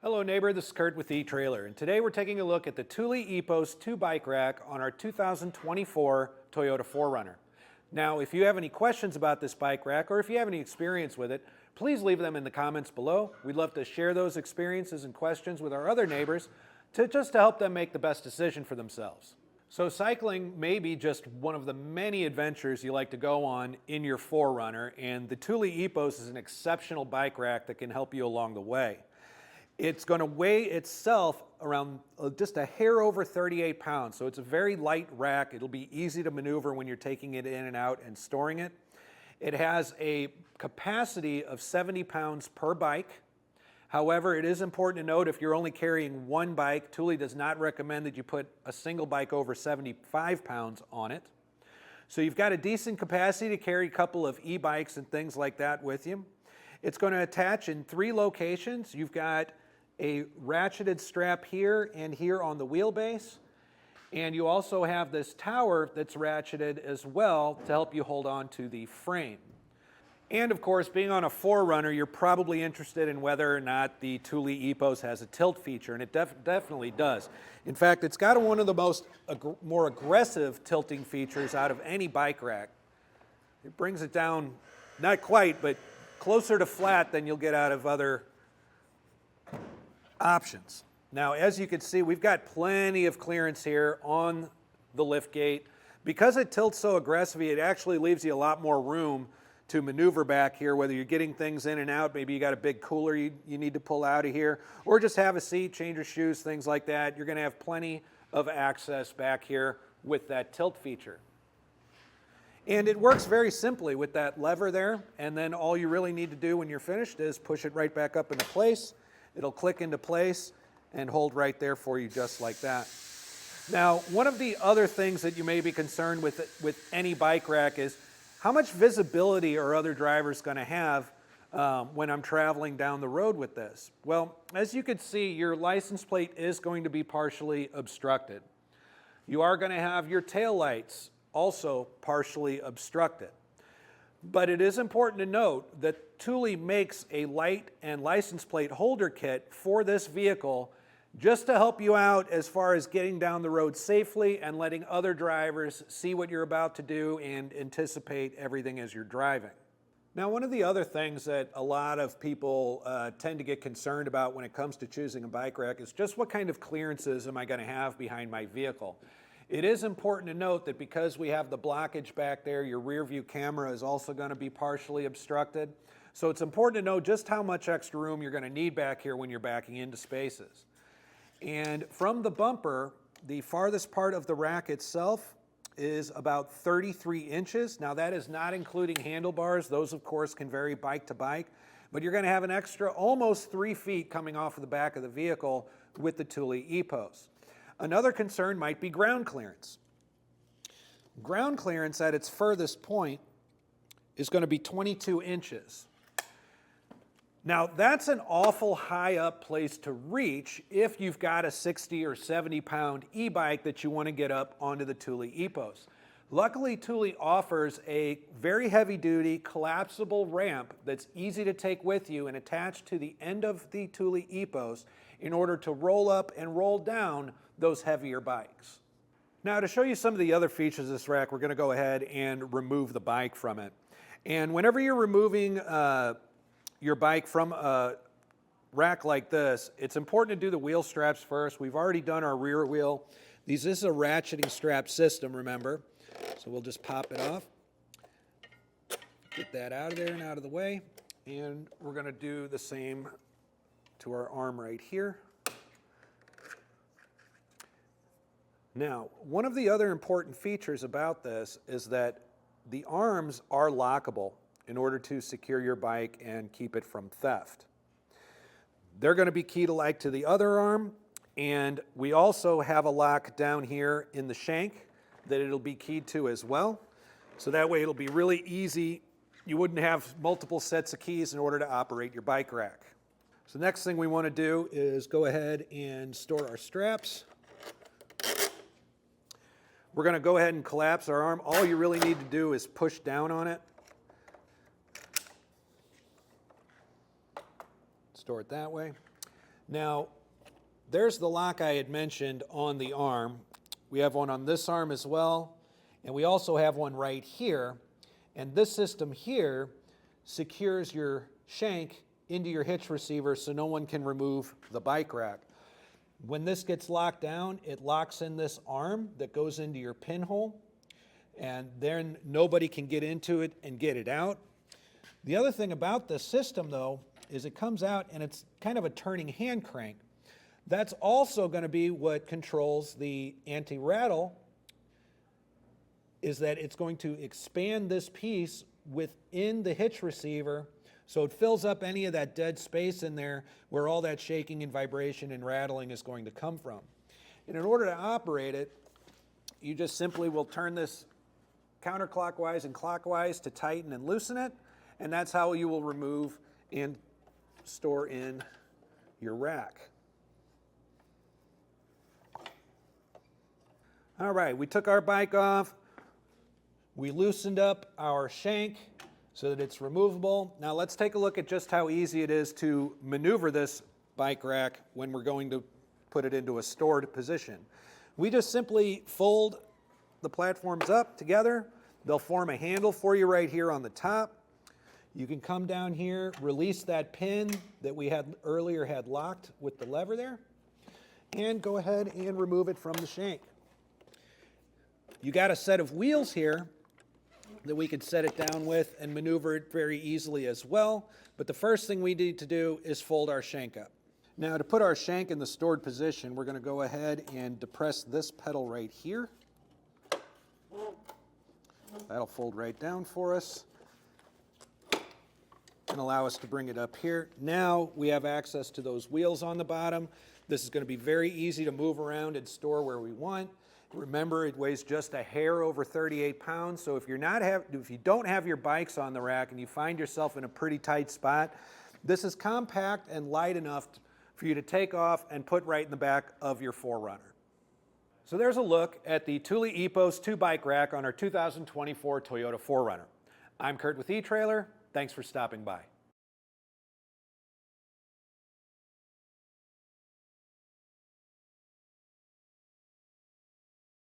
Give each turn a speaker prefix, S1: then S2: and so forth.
S1: Hello neighbor, this is Curt with Etrailer, and today we're taking a look at the Thule Epos 2 bike rack on our 2024 Toyota 4Runner. Now, if you have any questions about this bike rack or if you have any experience with it, please leave them in the comments below. We'd love to share those experiences and questions with our other neighbors just to help them make the best decision for themselves. So cycling may be just one of the many adventures you like to go on in your 4Runner, and the Thule Epos is an exceptional bike rack that can help you along the way. It's going to weigh itself around just a hair over 38 pounds, so it's a very light rack. It'll be easy to maneuver when you're taking it in and out and storing it. It has a capacity of 70 pounds per bike. However, it is important to note if you're only carrying one bike, Thule does not recommend that you put a single bike over 75 pounds on it. So you've got a decent capacity to carry a couple of e-bikes and things like that with you. It's going to attach in 3 locations. You've got a ratcheted strap here and here on the wheelbase, and you also have this tower that's ratcheted as well to help you hold on to the frame. And of course, being on a 4Runner, you're probably interested in whether or not the Thule Epos has a tilt feature, and it definitely does. In fact, it's got one of the more aggressive tilting features out of any bike rack. It brings it down, not quite, but closer to flat than you'll get out of other options. Now, as you can see, we've got plenty of clearance here on the lift gate. Because it tilts so aggressively, it actually leaves you a lot more room to maneuver back here, whether you're getting things in and out, maybe you got a big cooler you need to pull out of here, or just have a seat, change your shoes, things like that. You're going to have plenty of access back here with that tilt feature. And it works very simply with that lever there, and then all you really need to do when you're finished is push it right back up into place. It'll click into place and hold right there for you just like that. Now, one of the other things that you may be concerned with any bike rack is how much visibility are other drivers going to have when I'm traveling down the road with this? Well, as you can see, your license plate is going to be partially obstructed. You are going to have your tail lights also partially obstructed. But it is important to note that Thule makes a light and license plate holder kit for this vehicle just to help you out as far as getting down the road safely and letting other drivers see what you're about to do and anticipate everything as you're driving. Now, one of the other things that a lot of people tend to get concerned about when it comes to choosing a bike rack is just what kind of clearances am I going to have behind my vehicle. It is important to note that because we have the blockage back there, your rear view camera is also going to be partially obstructed. So it's important to know just how much extra room you're going to need back here when you're backing into spaces. And from the bumper, the farthest part of the rack itself is about 33 inches. Now that is not including handlebars. Those of course can vary bike to bike, but you're going to have an extra almost 3 feet coming off of the back of the vehicle with the Thule Epos. Another concern might be ground clearance. Ground clearance at its furthest point is going to be 22 inches. Now, that's an awful high up place to reach if you've got a 60 or 70 pound e-bike that you want to get up onto the Thule Epos. Luckily, Thule offers a very heavy duty collapsible ramp that's easy to take with you and attach to the end of the Thule Epos in order to roll up and roll down those heavier bikes. Now, to show you some of the other features of this rack, we're going to go ahead and remove the bike from it. And whenever you're removing your bike from a rack like this, it's important to do the wheel straps first. We've already done our rear wheel. This is a ratcheting strap system, remember. So we'll just pop it off. Get that out of there and out of the way. And we're going to do the same to our arm right here. Now, one of the other important features about this is that the arms are lockable in order to secure your bike and keep it from theft. They're going to be key to the other arm, and we also have a lock down here in the shank that it'll be keyed to as well. So that way it'll be really easy. You wouldn't have multiple sets of keys in order to operate your bike rack. So the next thing we want to do is go ahead and store our straps. We're going to go ahead and collapse our arm. All you really need to do is push down on it. Store it that way. Now, there's the lock I had mentioned on the arm. We have one on this arm as well, and we also have one right here. And this system here secures your shank into your hitch receiver so no one can remove the bike rack. When this gets locked down, it locks in this arm that goes into your pinhole, and then nobody can get into it and get it out. The other thing about this system, though, is it comes out and it's kind of a turning hand crank. That's also going to be what controls the anti-rattle, is that it's going to expand this piece within the hitch receiver so it fills up any of that dead space in there where all that shaking and vibration and rattling is going to come from. And in order to operate it, you just simply will turn this counterclockwise and clockwise to tighten and loosen it, and that's how you will remove and store in your rack. All right, we took our bike off. We loosened up our shank so that it's removable. Now let's take a look at just how easy it is to maneuver this bike rack when we're going to put it into a stored position. We just simply fold the platforms up together. They'll form a handle for you right here on the top. You can come down here, release that pin that we had earlier had locked with the lever there, and go ahead and remove it from the shank. You got a set of wheels here that we could set it down with and maneuver it very easily as well. But the first thing we need to do is fold our shank up. Now, to put our shank in the stored position, we're going to go ahead and depress this pedal right here. That'll fold right down for us and allow us to bring it up here. Now we have access to those wheels on the bottom. This is going to be very easy to move around and store where we want. Remember, it weighs just a hair over 38 pounds, so if you don't have your bikes on the rack and you find yourself in a pretty tight spot, this is compact and light enough for you to take off and put right in the back of your 4Runner. So there's a look at the Thule Epos 2 bike rack on our 2024 Toyota 4Runner. I'm Curt with Etrailer. Thanks for stopping by.